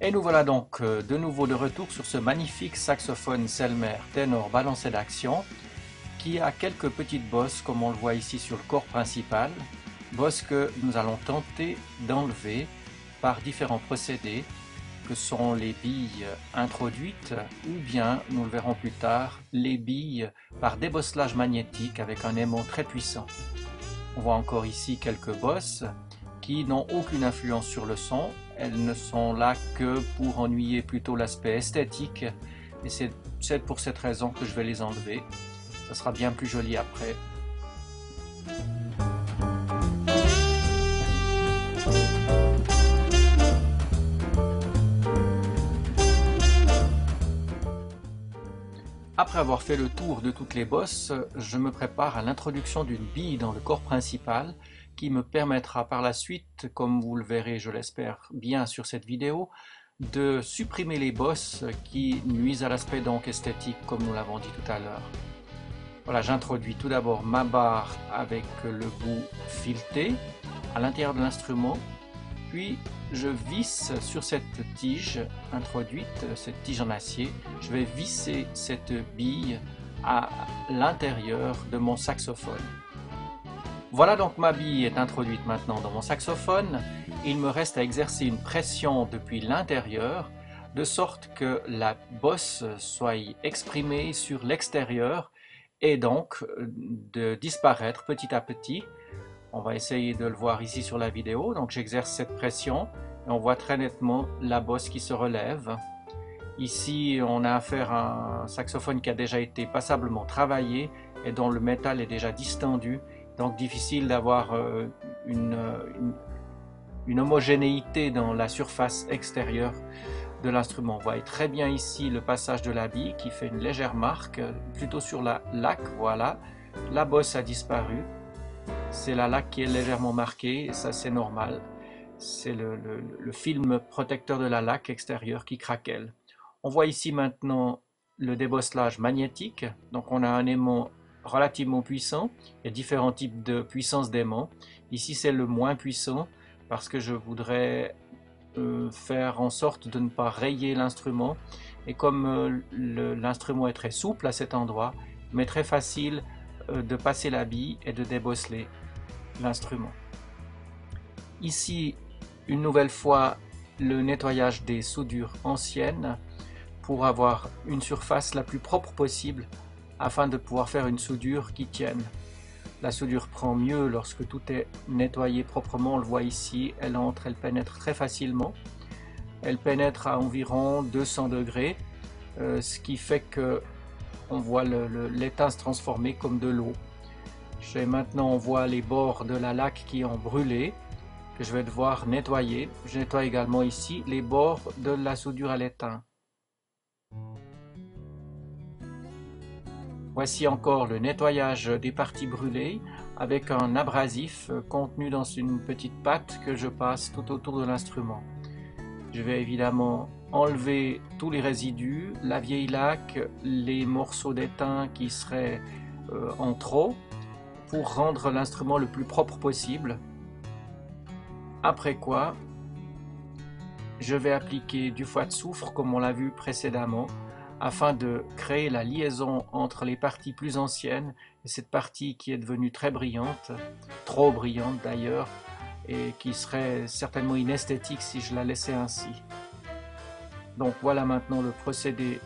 Et nous voilà donc de nouveau de retour sur ce magnifique saxophone Selmer ténor balancé d'action qui a quelques petites bosses comme on le voit ici sur le corps principal, bosses que nous allons tenter d'enlever par différents procédés que sont les billes introduites ou bien, nous le verrons plus tard, les billes par débosselage magnétique avec un aimant très puissant. On voit encore ici quelques bosses qui n'ont aucune influence sur le son. Elles ne sont là que pour ennuyer plutôt l'aspect esthétique et c'est pour cette raison que je vais les enlever. Ça sera bien plus joli après. Après avoir fait le tour de toutes les bosses, je me prépare à l'introduction d'une bille dans le corps principal qui me permettra par la suite, comme vous le verrez je l'espère bien sur cette vidéo, de supprimer les bosses qui nuisent à l'aspect donc esthétique comme nous l'avons dit tout à l'heure. Voilà, j'introduis tout d'abord ma barre avec le bout fileté à l'intérieur de l'instrument, puis je visse sur cette tige introduite, cette tige en acier, je vais visser cette bille à l'intérieur de mon saxophone. Voilà donc ma bille est introduite maintenant dans mon saxophone. Il me reste à exercer une pression depuis l'intérieur de sorte que la bosse soit exprimée sur l'extérieur et donc de disparaître petit à petit. On va essayer de le voir ici sur la vidéo. Donc j'exerce cette pression et on voit très nettement la bosse qui se relève. Ici on a affaire à un saxophone qui a déjà été passablement travaillé et dont le métal est déjà distendu. Donc difficile d'avoir une homogénéité dans la surface extérieure de l'instrument. On voit très bien ici le passage de la bille qui fait une légère marque, plutôt sur la laque, voilà. La bosse a disparu, c'est la laque qui est légèrement marquée, et ça c'est normal. C'est le film protecteur de la laque extérieure qui craquelle. On voit ici maintenant le débosselage magnétique, donc on a un aimant relativement puissant, il y a différents types de puissance d'aimant. Ici c'est le moins puissant parce que je voudrais faire en sorte de ne pas rayer l'instrument et comme l'instrument est très souple à cet endroit, il m'est très facile de passer la bille et de débosseler l'instrument. Ici une nouvelle fois le nettoyage des soudures anciennes pour avoir une surface la plus propre possible afin de pouvoir faire une soudure qui tienne. La soudure prend mieux lorsque tout est nettoyé proprement, on le voit ici, elle entre, elle pénètre très facilement. Elle pénètre à environ 200 degrés, ce qui fait que on voit l'étain se transformer comme de l'eau. Maintenant on voit les bords de la laque qui ont brûlé, que je vais devoir nettoyer. Je nettoie également ici les bords de la soudure à l'étain. Voici encore le nettoyage des parties brûlées avec un abrasif contenu dans une petite pâte que je passe tout autour de l'instrument. Je vais évidemment enlever tous les résidus, la vieille laque, les morceaux d'étain qui seraient en trop pour rendre l'instrument le plus propre possible. Après quoi, je vais appliquer du fouet de soufre comme on l'a vu précédemment, afin de créer la liaison entre les parties plus anciennes et cette partie qui est devenue très brillante, trop brillante d'ailleurs, et qui serait certainement inesthétique si je la laissais ainsi. Donc voilà maintenant le procédé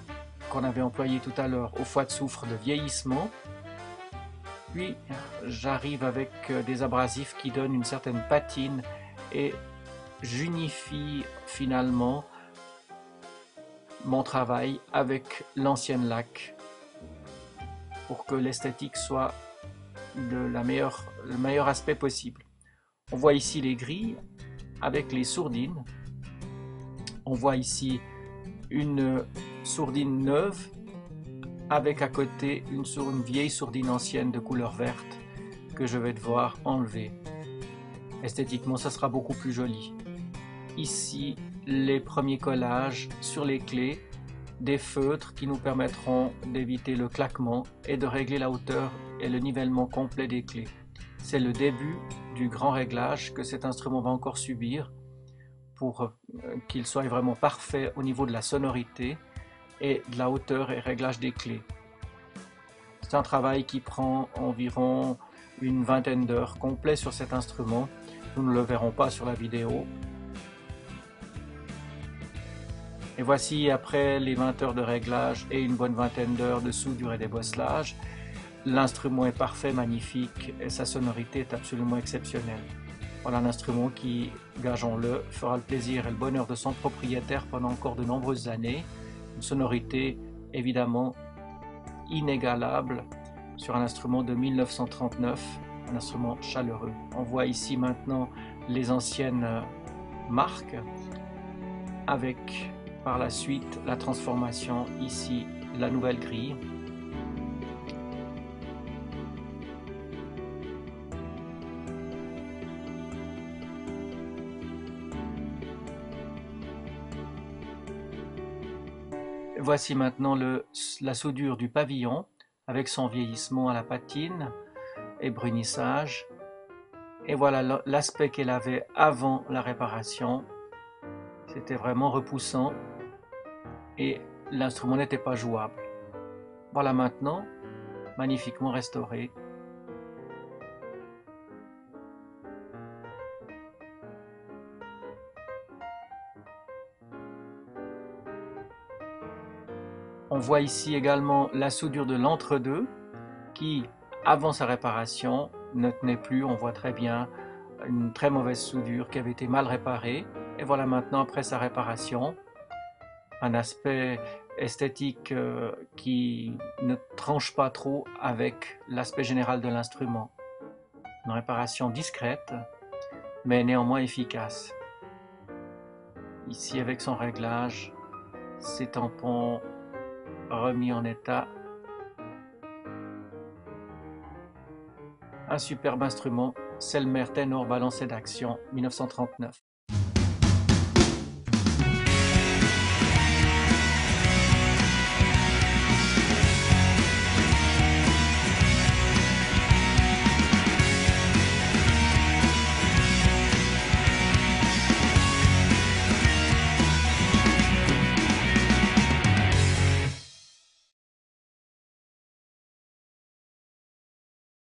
qu'on avait employé tout à l'heure au fouet de soufre de vieillissement. Puis j'arrive avec des abrasifs qui donnent une certaine patine et j'unifie finalement mon travail avec l'ancienne laque pour que l'esthétique soit le meilleur aspect possible. On voit ici les grilles avec les sourdines. On voit ici une sourdine neuve avec à côté une vieille sourdine ancienne de couleur verte que je vais devoir enlever. Esthétiquement, ça sera beaucoup plus joli. Ici, les premiers collages sur les clés, des feutres qui nous permettront d'éviter le claquement et de régler la hauteur et le nivellement complet des clés. C'est le début du grand réglage que cet instrument va encore subir. pour qu'il soit vraiment parfait au niveau de la sonorité et de la hauteur et réglage des clés. C'est un travail qui prend environ une vingtaine d'heures complet sur cet instrument. Nous ne le verrons pas sur la vidéo. Et voici, après les 20 heures de réglage et une bonne vingtaine d'heures de soudure et d'ébosselage, l'instrument est parfait, magnifique et sa sonorité est absolument exceptionnelle. Voilà un instrument qui, gageons-le, fera le plaisir et le bonheur de son propriétaire pendant encore de nombreuses années. Une sonorité évidemment inégalable sur un instrument de 1939, un instrument chaleureux. On voit ici maintenant les anciennes marques avec par la suite la transformation ici de la nouvelle grille. Voici maintenant la soudure du pavillon avec son vieillissement à la patine et brunissage. Et voilà l'aspect qu'elle avait avant la réparation. C'était vraiment repoussant et l'instrument n'était pas jouable. Voilà maintenant, magnifiquement restauré. On voit ici également la soudure de l'entre-deux qui, avant sa réparation, ne tenait plus. On voit très bien une très mauvaise soudure qui avait été mal réparée. Et voilà maintenant, après sa réparation, un aspect esthétique qui ne tranche pas trop avec l'aspect général de l'instrument. Une réparation discrète, mais néanmoins efficace. Ici, avec son réglage, ses tampons remis en état. Un superbe instrument, Selmer Ténor balancé d'action 1939.